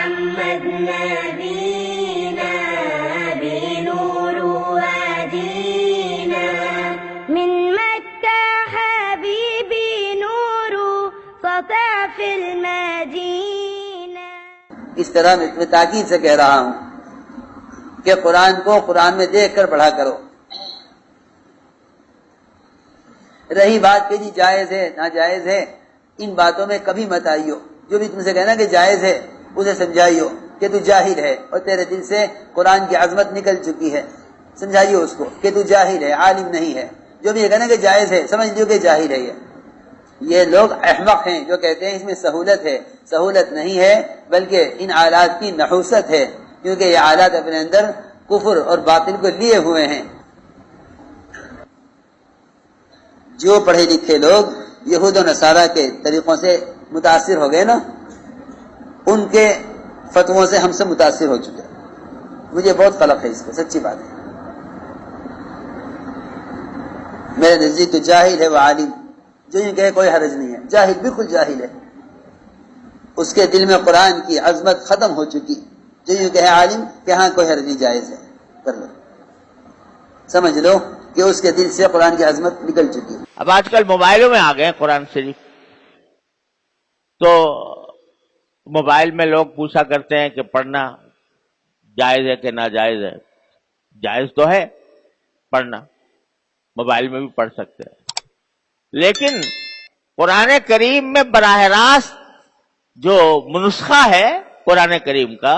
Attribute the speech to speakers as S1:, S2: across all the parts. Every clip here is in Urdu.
S1: محمد نبينا بنور وادينا من مكة حبيبي نور سطع في المدينة.
S2: اس طرح میں تاکید سے کہہ رہا ہوں کہ قرآن کو قرآن میں دیکھ کر پڑھا کرو. رہی بات کہ جی جائز ہے ناجائز ہے، ان باتوں میں کبھی مت آئیو. جو بھی تم سے کہنا کہ جائز ہے اسے سمجھائیو کہ تو جاہل ہے اور تیرے دل سے قرآن کی عظمت نکل چکی ہے. سمجھائیو اس کو کہ تو جاہل ہے، عالم نہیں ہے. جو بھی یہ کہنا کہ جائز ہے سمجھ لیو کہ جاہل ہے. یہ لوگ احمق ہیں جو کہتے ہیں اس میں سہولت ہے. سہولت نہیں ہے بلکہ ان آلات کی نحوست ہے، کیونکہ یہ آلات اپنے اندر کفر اور باطل کو لیے ہوئے ہیں. جو پڑھے لکھے لوگ یہود و نصارہ کے طریقوں سے متاثر ہو گئے نا، ان کے فتووں سے ہم سے متاثر ہو چکے. مجھے بہت قلق ہے اس کو، سچی بات ہے. میرے نزدیک تو جاہل ہے وہ عالم. جو یہ کہے کوئی حرج نہیں ہے، جاہل بالکل جاہل ہے، اس کے دل میں قرآن کی عظمت ختم ہو چکی. جو یہ کہے عالم کہ ہاں کوئی حرج نہیں، جائز ہے کر لو، سمجھ لو کہ اس کے دل سے قرآن کی عظمت نکل چکی.
S3: اب آج کل موبائلوں میں آ گئے قرآن شریف، تو موبائل میں لوگ پوچھا کرتے ہیں کہ پڑھنا جائز ہے کہ ناجائز ہے. جائز تو ہے پڑھنا، موبائل میں بھی پڑھ سکتے ہیں، لیکن قرآن کریم میں براہ راست جو منسخہ ہے قرآن کریم کا،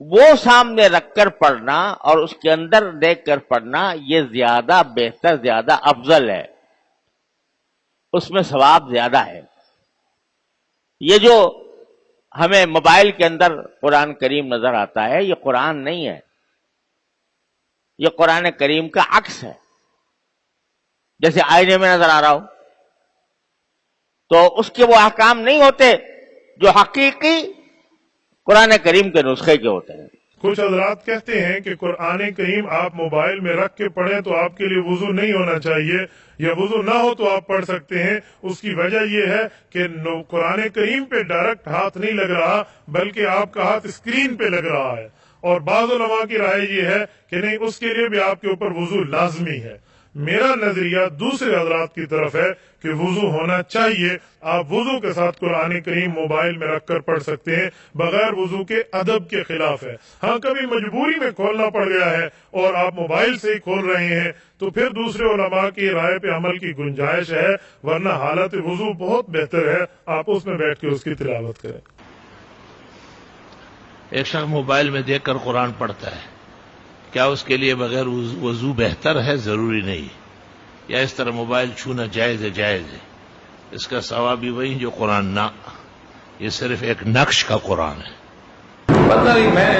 S3: وہ سامنے رکھ کر پڑھنا اور اس کے اندر دیکھ کر پڑھنا، یہ زیادہ بہتر، زیادہ افضل ہے. اس میں ثواب زیادہ ہے. یہ جو ہمیں موبائل کے اندر قرآن کریم نظر آتا ہے، یہ قرآن نہیں ہے، یہ قرآن کریم کا عکس ہے. جیسے آئینے میں نظر آ رہا ہو تو اس کے وہ احکام نہیں ہوتے جو حقیقی قرآن کریم کے نسخے کے ہوتے ہیں.
S4: کچھ حضرات کہتے ہیں کہ قرآن کریم آپ موبائل میں رکھ کے پڑھیں تو آپ کے لیے وضو نہیں ہونا چاہیے، یا وضو نہ ہو تو آپ پڑھ سکتے ہیں. اس کی وجہ یہ ہے کہ قرآن کریم پہ ڈائریکٹ ہاتھ نہیں لگ رہا بلکہ آپ کا ہاتھ اسکرین پہ لگ رہا ہے. اور بعض علماء کی رائے یہ ہے کہ نہیں، اس کے لیے بھی آپ کے اوپر وضو لازمی ہے. میرا نظریہ دوسرے حضرات کی طرف ہے کہ وضو ہونا چاہیے. آپ وضو کے ساتھ قرآن کریم موبائل میں رکھ کر پڑھ سکتے ہیں، بغیر وضو کے ادب کے خلاف ہے. ہاں کبھی مجبوری میں کھولنا پڑ گیا ہے اور آپ موبائل سے ہی کھول رہے ہیں تو پھر دوسرے علماء کی رائے پہ عمل کی گنجائش ہے، ورنہ حالت وضو بہت بہتر ہے آپ اس میں بیٹھ کے اس کی تلاوت کریں.
S5: ایک شخص موبائل میں دیکھ کر قرآن پڑھتا ہے، کیا اس کے لیے بغیر وضو بہتر ہے؟ ضروری نہیں. یا اس طرح موبائل چھونا جائز ہے؟ جائز ہے. اس کا ثواب بھی وہی جو قرآن نہ، یہ صرف ایک نقش کا قرآن ہے.
S6: پتہ نہیں، میں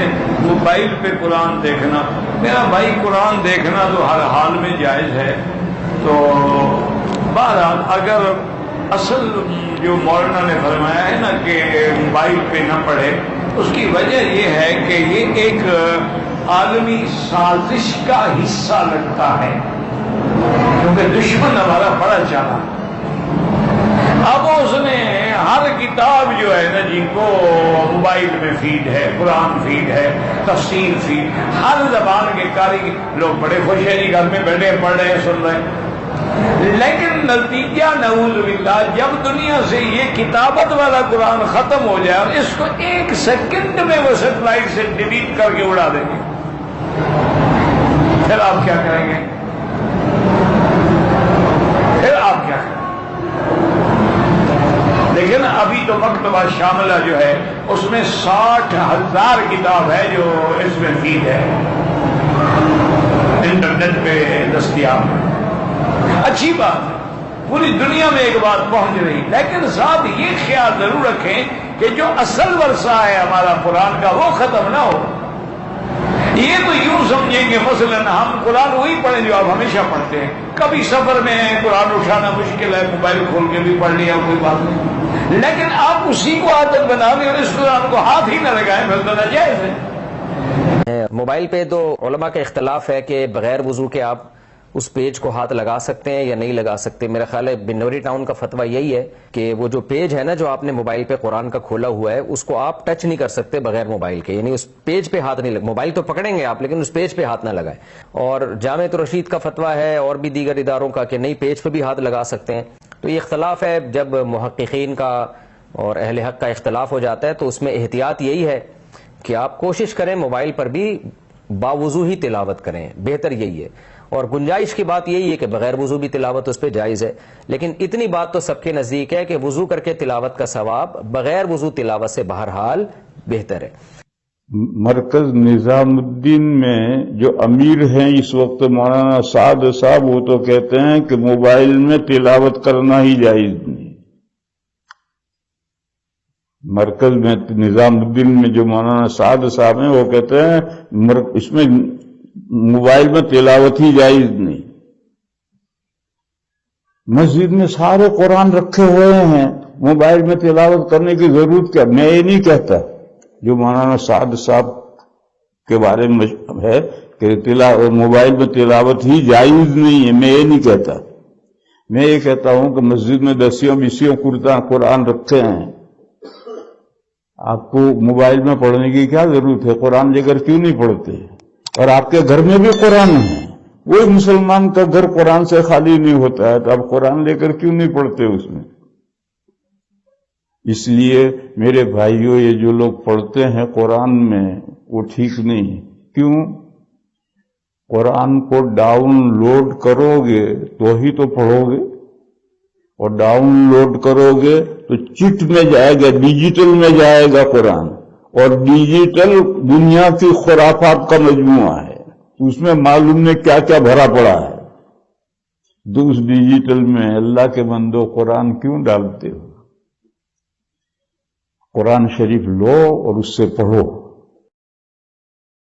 S6: موبائل پہ قرآن دیکھنا، میرا بھائی قرآن دیکھنا تو ہر حال میں جائز ہے. تو بہرحال اگر اصل جو مولانا نے فرمایا ہے نا کہ موبائل پہ نہ پڑھے، اس کی وجہ یہ ہے کہ یہ ایک عالمی سازش کا حصہ لگتا ہے، کیونکہ دشمن ہمارا بڑا چالا. اب اس نے ہر کتاب جو ہے نا جن کو موبائل میں فیڈ ہے، قرآن فیڈ ہے، تفسیر فیڈ، ہر زبان کے قاری لوگ بڑے خوش ہیں جی، گھر میں بیٹھے پڑھ رہے ہیں، سن رہے ہیں. لیکن نتیجہ نعوذ باللہ جب دنیا سے یہ کتابت والا قرآن ختم ہو جائے اور اس کو ایک سیکنڈ میں وہ سیٹلائٹ سے ڈیلیٹ کر کے اڑا دیں گے، پھر آپ کیا کریں گے؟ لیکن ابھی تو مکتبہ شاملہ جو ہے اس میں 60,000 کتاب ہے جو اس میں فیڈ ہے، انٹرنیٹ پہ دستیاب. اچھی بات ہے، پوری دنیا میں ایک بات پہنچ رہی، لیکن ساتھ یہ خیال ضرور رکھیں کہ جو اصل ورثہ ہے ہمارا قرآن کا وہ ختم نہ ہو. یہ تو یوں سمجھیں گے مثلا ہم قرآن وہی پڑھیں جو آپ ہمیشہ پڑھتے ہیں، کبھی سفر میں ہیں قرآن اٹھانا مشکل ہے، موبائل کھول کے بھی پڑھ لیا کوئی بات نہیں، لیکن آپ اسی کو عادت بنا لیں اور اس قرآن کو ہاتھ ہی نہ لگائیں، پھر تو ناجائز ہے.
S7: موبائل پہ تو علماء کا اختلاف ہے کہ بغیر وضو کے آپ اس پیج کو ہاتھ لگا سکتے ہیں یا نہیں لگا سکتے. میرا خیال ہے بنوری ٹاؤن کا فتویٰ یہی ہے کہ وہ جو پیج ہے نا جو آپ نے موبائل پہ قرآن کا کھولا ہوا ہے اس کو آپ ٹچ نہیں کر سکتے بغیر موبائل کے, یعنی اس پیج پہ ہاتھ نہیں موبائل تو پکڑیں گے آپ لیکن اس پیج پہ ہاتھ نہ لگائیں. اور جامعۃ الرشید کا فتویٰ ہے اور بھی دیگر اداروں کا کہ نہیں پیج پہ بھی ہاتھ لگا سکتے ہیں. تو یہ اختلاف ہے, جب محققین کا اور اہل حق کا اختلاف ہو جاتا ہے تو اس میں احتیاط یہی ہے کہ آپ کوشش کریں موبائل پر بھی باوضو ہی تلاوت کریں, بہتر یہی ہے. اور گنجائش کی بات یہی ہے کہ بغیر وضو بھی تلاوت اس پہ جائز ہے, لیکن اتنی بات تو سب کے نزدیک ہے کہ وضو کر کے تلاوت کا ثواب بغیر وضو تلاوت سے بہرحال بہتر ہے.
S8: مرکز نظام الدین میں جو امیر ہیں اس وقت مولانا سعد صاحب, وہ تو کہتے ہیں کہ موبائل میں تلاوت کرنا ہی جائز نہیں. مرکز میں نظام الدین میں جو مولانا سعد صاحب ہیں وہ کہتے ہیں اس میں موبائل میں تلاوت ہی جائز نہیں. مسجد میں سارے قرآن رکھے ہوئے ہیں, موبائل میں تلاوت کرنے کی ضرورت کیا؟ میں یہ نہیں کہتا جو مولانا سعد صاحب کے بارے میں ہے کہ موبائل میں تلاوت ہی جائز نہیں ہے, میں یہ نہیں کہتا. میں یہ کہتا ہوں کہ مسجد میں 10 قرآن رکھے ہیں, آپ کو موبائل میں پڑھنے کی کیا ضرورت ہے؟ قرآن لے کر کیوں نہیں پڑھتے؟ اور آپ کے گھر میں بھی قرآن ہے, کوئی مسلمان کا گھر قرآن سے خالی نہیں ہوتا ہے, تو آپ قرآن لے کر کیوں نہیں پڑھتے اس میں؟ اس لیے میرے بھائیوں, یہ جو لوگ پڑھتے ہیں قرآن میں وہ ٹھیک نہیں ہے. کیوں؟ قرآن کو ڈاؤن لوڈ کرو گے تو ہی تو پڑھو گے, اور ڈاؤن لوڈ کرو گے تو چٹ میں جائے گا, ڈیجیٹل میں جائے گا قرآن, اور ڈیجیٹل دنیا کی خرافات کا مجموعہ ہے, اس میں معلوم نہیں کیا کیا بھرا پڑا ہے. تو اس ڈیجیٹل میں اللہ کے بندو قرآن کیوں ڈالتے ہو؟ قرآن شریف لو اور اس سے پڑھو.